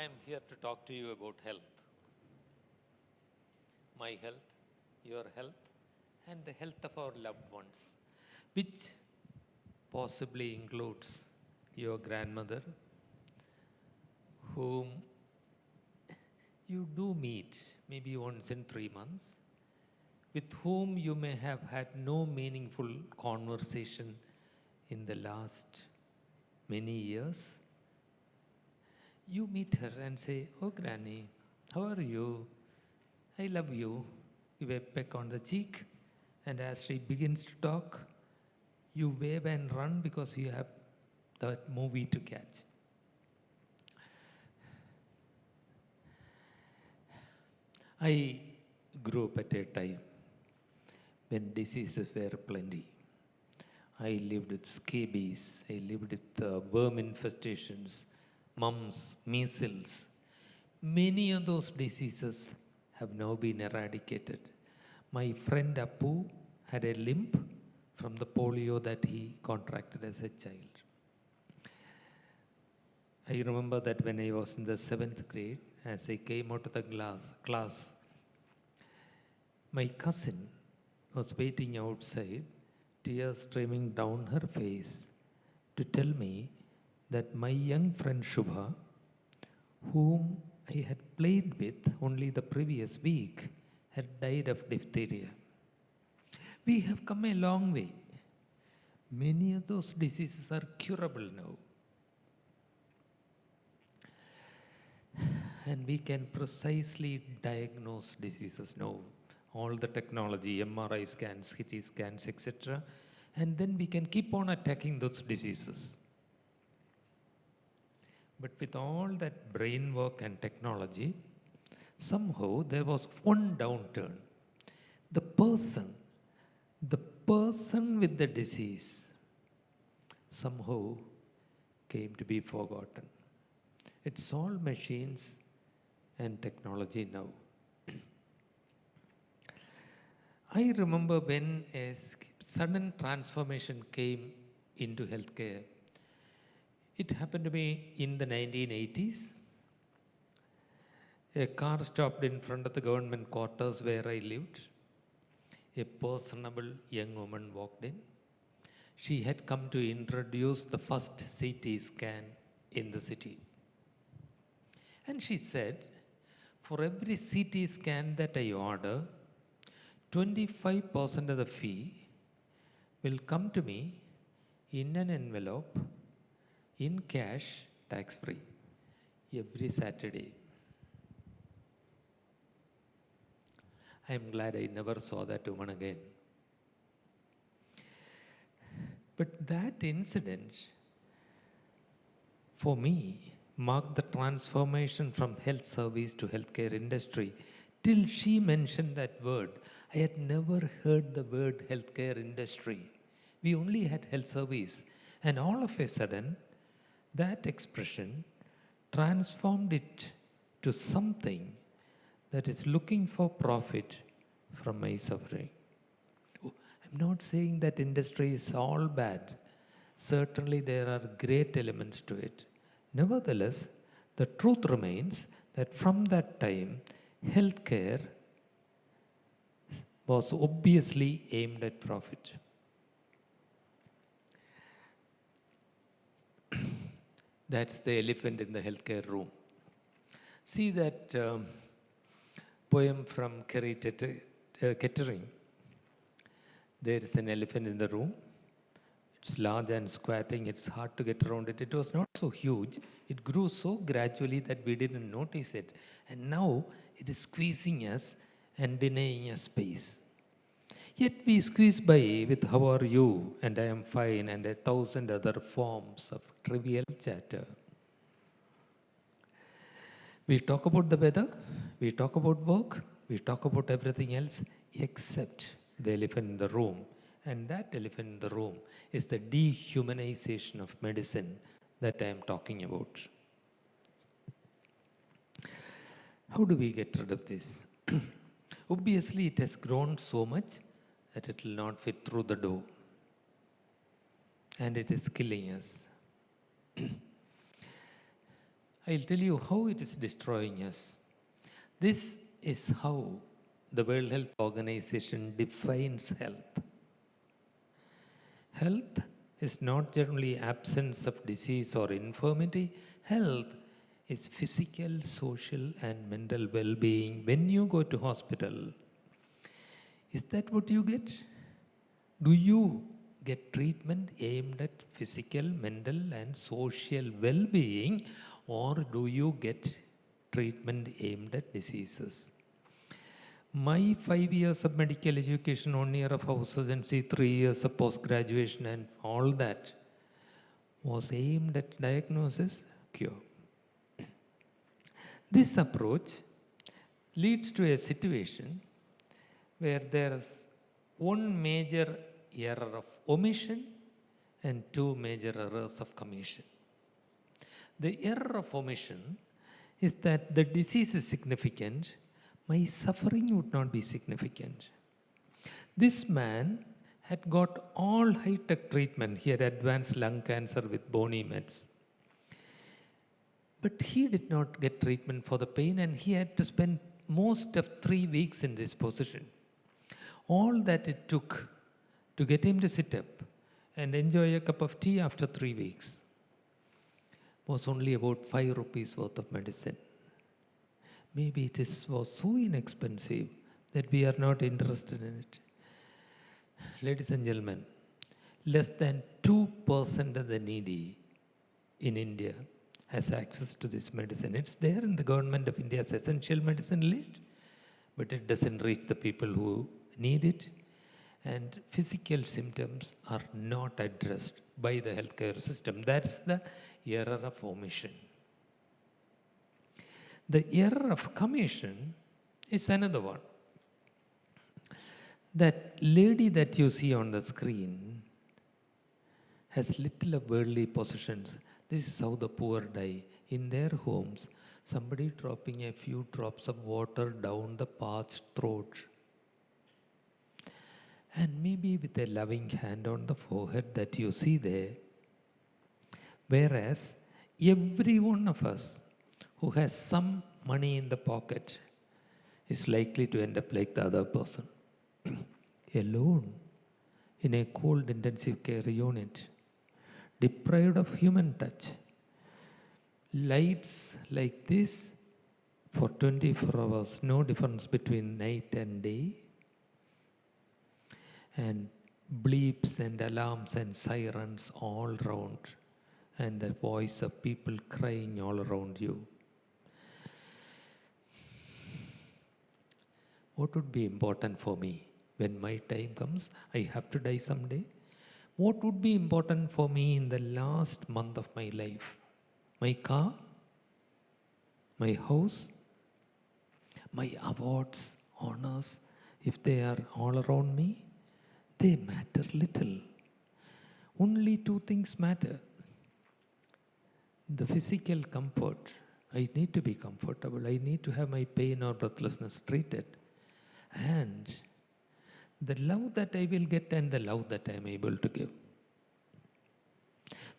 am here to talk to you about health. My health, your health, and the health of our loved ones, which possibly includes your grandmother, whom you do meet maybe once in 3 months, with whom you may have had no meaningful conversation in the last many years. You meet her and say, "Oh, Granny, how are you? I love you." Give a peck on the cheek, and as she begins to talk, you wave and run because you have that movie to catch. I grew up at a time when diseases were plenty. I lived with scabies, I lived with worm infestations, mumps, measles. Many of those diseases have now been eradicated. My friend Appu had a limp from the polio that he contracted as a child. I remember that when I was in the 7th grade, as I came out of the class, my cousin was waiting outside, tears streaming down her face, to tell me that my young friend Shubha, whom I had played with only the previous week, had died of diphtheria. We have come a long way. Many of those diseases are curable now. And we can precisely diagnose diseases now. All the technology, MRI scans, CT scans, etc. And then we can keep on attacking those diseases. But with all that brain work and technology, somehow there was one downturn. The person with the disease somehow came to be forgotten. It's all machines and technology now. I remember when a sudden transformation came into healthcare. It happened to me in the 1980s. A car stopped in front of the government quarters where I lived. A personable young woman walked in. She had come to introduce the first CT scan in the city. And she said, for every CT scan that I order, 25% of the fee will come to me in an envelope, in cash, tax-free, every Saturday. I am glad I never saw that woman again. But that incident, for me, marked the transformation from health service to healthcare industry. Till she mentioned that word, I had never heard the word healthcare industry. We only had health service. And all of a sudden, that expression transformed it to something that is looking for profit from my suffering. Oh, I'm not saying that industry is all bad. Certainly there are great elements to it. Nevertheless, the truth remains that from that time, healthcare was obviously aimed at profit. That's the elephant in the healthcare room. See that poem from Kettering. There is an elephant in the room. It's large and squatting. It's hard to get around it. It was not so huge. It grew so gradually that we didn't notice it. And now it is squeezing us and denying us space. Yet we squeeze by with "how are you" and "I am fine" and 1,000 other forms of trivial chatter. We talk about the weather, we talk about work, we talk about everything else except the elephant in the room. And that elephant in the room is the dehumanization of medicine that I am talking about. How do we get rid of this? Obviously, it has grown so much that it will not fit through the door. And it is killing us. I'll tell you how it is destroying us. This is how the World Health Organization defines health. Health is not generally absence of disease or infirmity. Health is physical, social, and mental well-being. When you go to hospital, is that what you get? Do you get treatment aimed at physical, mental, and social well-being, or do you get treatment aimed at diseases? My 5 years of medical education, 1 year of house surgery, 3 years of post-graduation and all that was aimed at diagnosis, cure. This approach leads to a situation where there's one major error of omission and two major errors of commission. The error of omission is that the disease is significant, my suffering would not be significant. This man had got all high-tech treatment. He had advanced lung cancer with bony meds. But he did not get treatment for the pain, and he had to spend most of 3 weeks in this position. All that it took to get him to sit up and enjoy a cup of tea after 3 weeks was only about 5 rupees worth of medicine. Maybe it was so inexpensive that we are not interested in it. Ladies and gentlemen, less than 2% of the needy in India has access to this medicine. It's there in the government of India's essential medicine list, but it doesn't reach the people who need it. And physical symptoms are not addressed by the healthcare system. That's the error of omission. The error of commission is another one. That lady that you see on the screen has little of worldly possessions. This is how the poor die. In their homes, somebody dropping a few drops of water down the parched throat. And maybe with a loving hand on the forehead that you see there. Whereas every one of us who has some money in the pocket is likely to end up like the other person. Alone in a cold intensive care unit, deprived of human touch. Lights like this for 24 hours, no difference between night and day. And bleeps and alarms and sirens all around. And the voice of people crying all around you. What would be important for me when my time comes? I have to die someday. What would be important for me in the last month of my life? My car? My house? My awards, honors, if they are all around me? They matter little. Only two things matter. The physical comfort. I need to be comfortable. I need to have my pain or breathlessness treated. And the love that I will get and the love that I am able to give.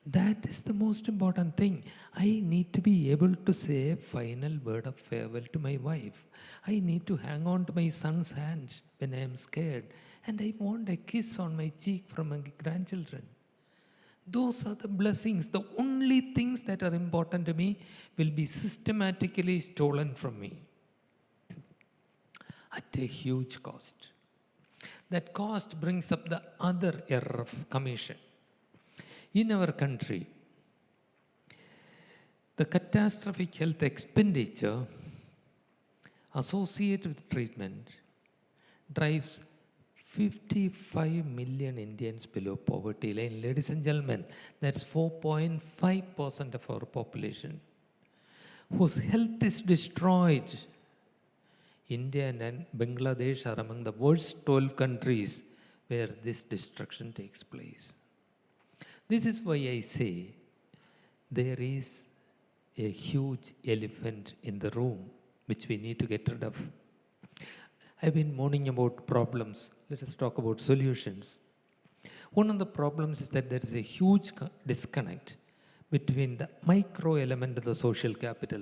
That is the most important thing. I need to be able to say a final word of farewell to my wife. I need to hang on to my son's hand when I am scared. And I want a kiss on my cheek from my grandchildren. Those are the blessings. The only things that are important to me will be systematically stolen from me at a huge cost. That cost brings up the other error of commission. In our country, the catastrophic health expenditure associated with treatment drives 55 million Indians below poverty line. Ladies and gentlemen, that's 4.5% of our population whose health is destroyed. India and Bangladesh are among the worst 12 countries where this destruction takes place. This is why I say there is a huge elephant in the room which we need to get rid of. I've been moaning about problems. Let us talk about solutions. One of the problems is that there is a huge disconnect between the micro element of the social capital,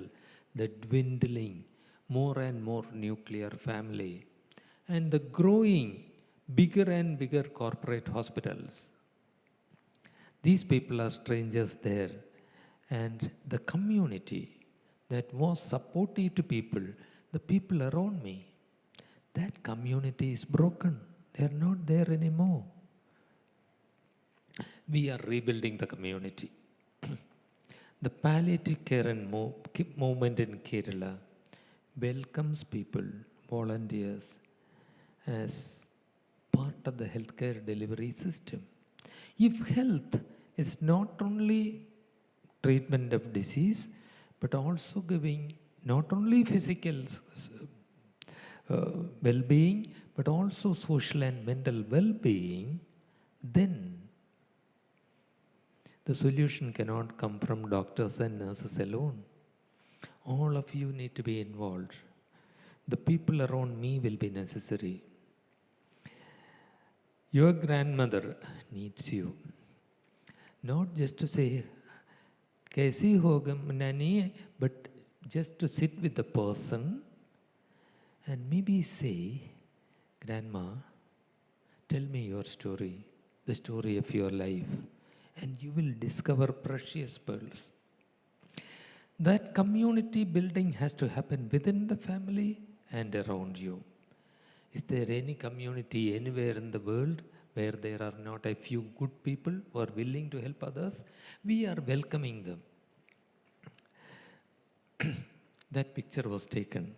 the dwindling more and more nuclear family, and the growing bigger and bigger corporate hospitals. These people are strangers there, and the community that was supportive to people, the people around me, that community is broken. They are not there anymore. We are rebuilding the community. The palliative care and movement in Kerala welcomes people, volunteers, as part of the healthcare delivery system. If health is not only treatment of disease, but also giving not only physical well-being, but also social and mental well-being, then the solution cannot come from doctors and nurses alone. All of you need to be involved. The people around me will be necessary. Your grandmother needs you. Not just to say, Kaisi hogam nani, but just to sit with the person and maybe say, Grandma, tell me your story, the story of your life, and you will discover precious pearls. That community building has to happen within the family and around you. Is there any community anywhere in the world where there are not a few good people who are willing to help others? We are welcoming them. That picture was taken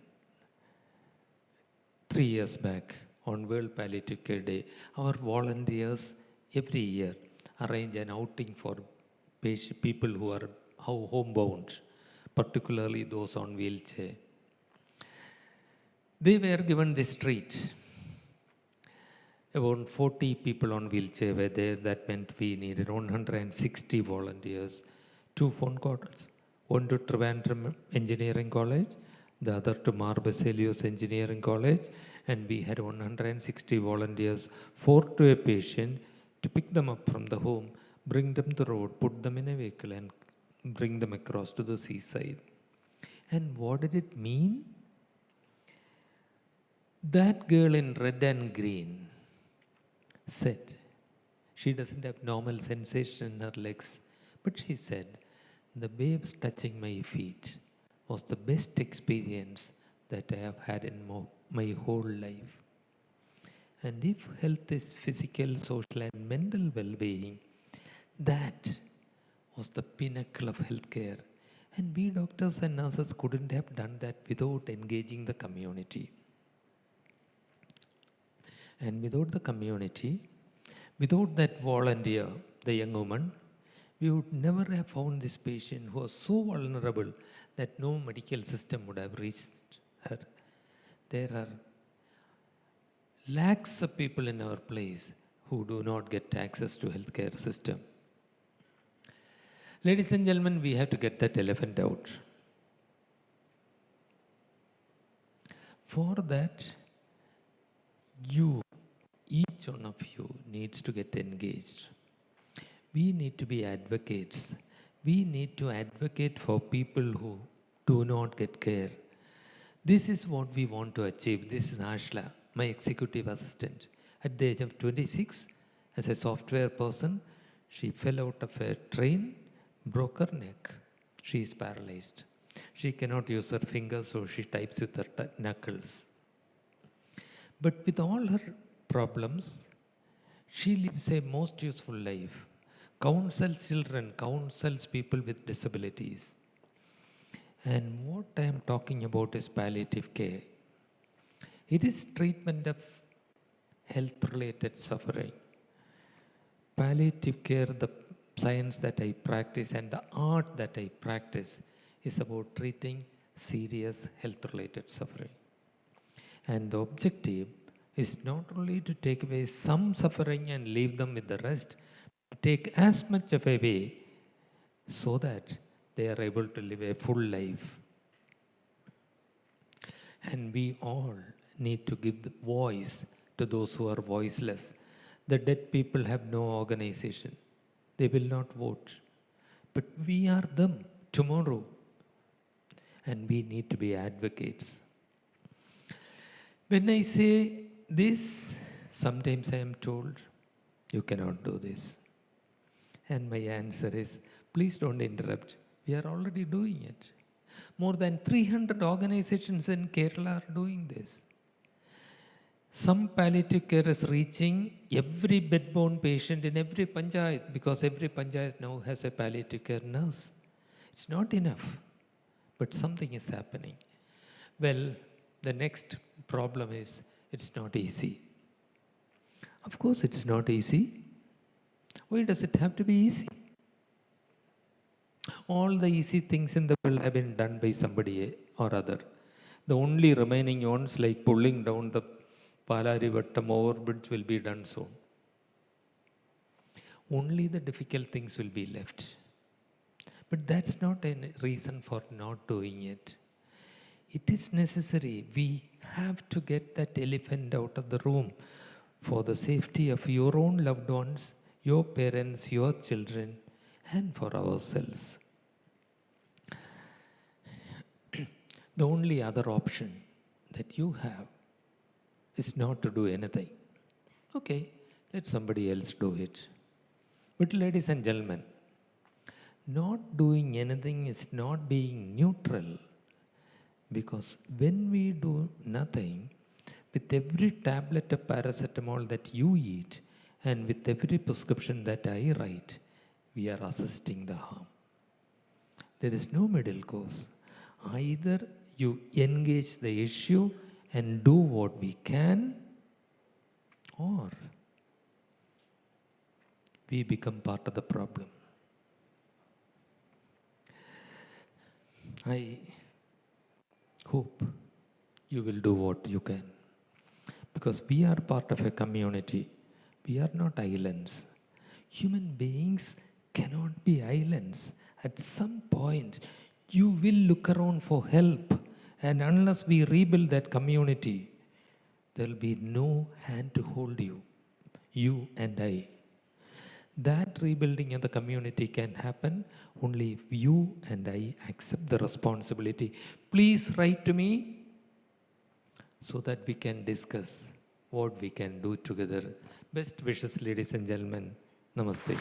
3 years back on World Palliative Care Day. Our volunteers every year arrange an outing for people who are homebound, particularly those on wheelchair. They were given this treat. About 40 people on wheelchair were there. That meant we needed 160 volunteers, 2 phone calls, one to Trivandrum Engineering College, the other to Mar Baselios Engineering College, and we had 160 volunteers, 4 to a patient, to pick them up from the home, bring them to the road, put them in a vehicle, and bring them across to the seaside. And what did it mean? That girl in red and green said, she doesn't have normal sensation in her legs, but she said, the waves touching my feet was the best experience that I have had in my whole life. And if health is physical, social, and mental well-being, that was the pinnacle of healthcare. And we doctors and nurses couldn't have done that without engaging the community. And without the community, without that volunteer, the young woman, we would never have found this patient who was so vulnerable that no medical system would have reached her. There are lakhs of people in our place who do not get access to healthcare system. Ladies and gentlemen, we have to get that elephant out. For that, each one of you needs to get engaged. We need to be advocates. We need to advocate for people who do not get care. This is what we want to achieve. This is Ashla, my executive assistant. At the age of 26, as a software person, she fell out of a train, broke her neck. She is paralyzed. She cannot use her fingers, so she types with her knuckles. But with all her problems, she lives a most useful life. Counsels children, counsels people with disabilities. And what I am talking about is palliative care. It is treatment of health-related suffering. Palliative care, the science that I practice and the art that I practice, is about treating serious health-related suffering. And the objective is not only to take away some suffering and leave them with the rest, but take as much of away so that they are able to live a full life. And we all need to give the voice to those who are voiceless. The dead people have no organization. They will not vote. But we are them tomorrow. And we need to be advocates. When I say this, sometimes I am told, you cannot do this. And my answer is, please don't interrupt. We are already doing it. More than 300 organizations in Kerala are doing this. Some palliative care is reaching every bed-bound patient in every panchayat, because every panchayat now has a palliative care nurse. It's not enough, but something is happening. Well, the next problem is, it's not easy. Of course it's not easy. Why does it have to be easy? All the easy things in the world have been done by somebody or other. The only remaining ones, like pulling down the Palarivattam overbridge, will be done soon. Only the difficult things will be left. But that's not a reason for not doing it. It is necessary. We have to get that elephant out of the room for the safety of your own loved ones, your parents, your children, and for ourselves. The only other option that you have is not to do anything. Okay, let somebody else do it. But ladies and gentlemen, not doing anything is not being neutral, because when we do nothing, with every tablet of paracetamol that you eat and with every prescription that I write, we are assisting the harm. There is no middle course. Either you engage the issue and do what we can, or we become part of the problem. I hope you will do what you can, because we are part of a community. We are not islands. Human beings cannot be islands. At some point, you will look around for help, and unless we rebuild that community, there will be no hand to hold you, you and I. That rebuilding of the community can happen only if you and I accept the responsibility. Please write to me so that we can discuss what we can do together. Best wishes, ladies and gentlemen. Namaste.